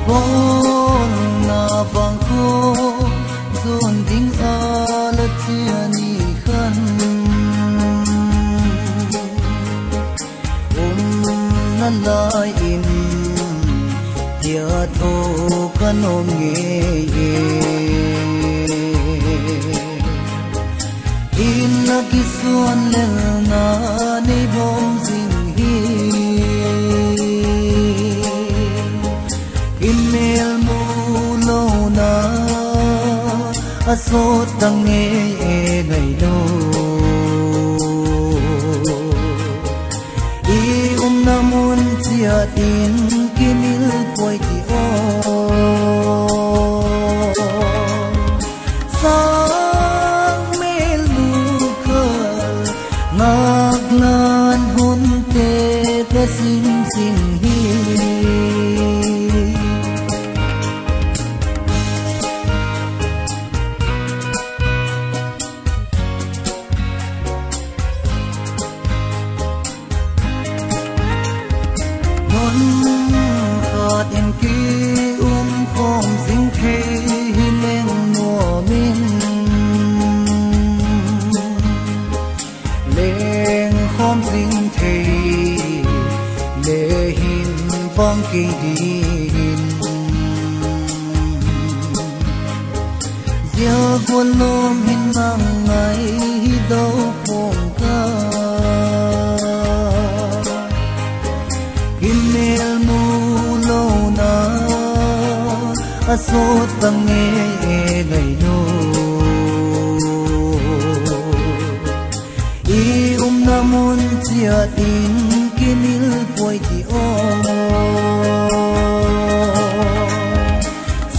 bol na vang kho zon ding ala chiani khan na lai in ya tho kanom nge in na kisuan le na nei bom sing hi in mel mu lo na asot tang nge ngai lo i namun sia tin kinil poi ti o sang mel mu ka ngaglan hun te ka sing sing hi khát em kí khom dính khê lên mùa min lên khom dính thề lệ hin vang kỳ din giờ buồn lom hin mang ngày đâu phong ca mel mu lo na asot tang nge ngai no i namun chia tin kinil poi ti o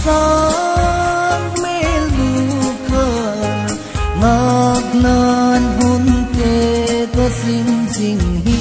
sang mel mu ka ngaglan hun te ka sing sing hi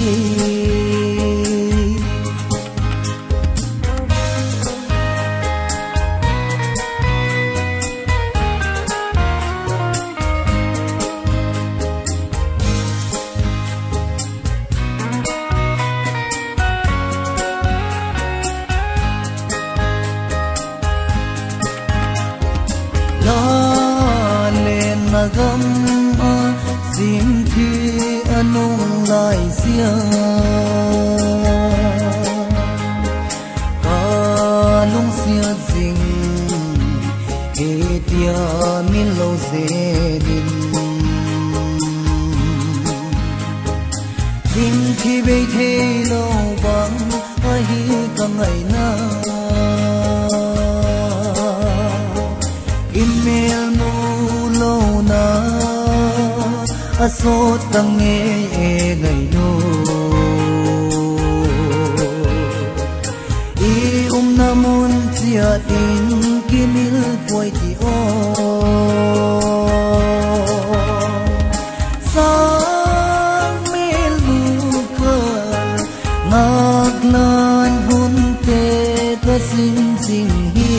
gam a sim thi anong lai sia ka long sia jing he tia min lo se din sim thi be the lo bang a hi ka ngai na email mo na asot tang nge ngai no i namun chia tin kinil poi ti o sang mel mu ka ngaglan hun te ka sing sing hi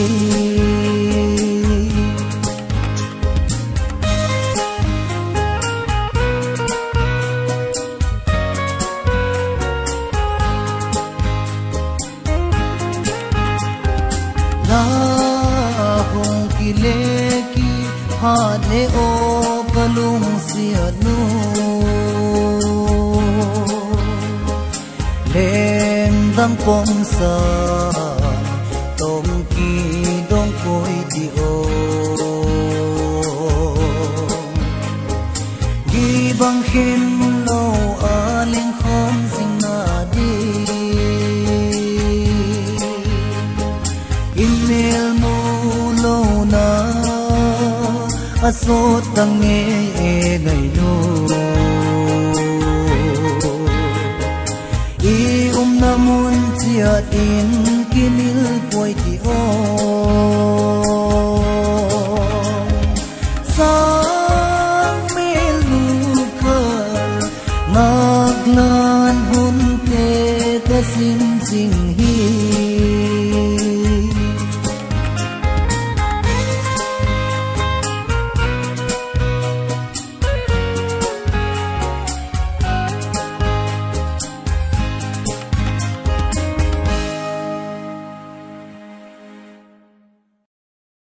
hong ki le ki ha ne o kalung sia nu lem dang pom sa tong ki dong koi ti o gi bang khin lo a ling khom sing na di email mo lo na asot tang nge ngai no i namun chia tin kinil poi ti o sang mel mu ka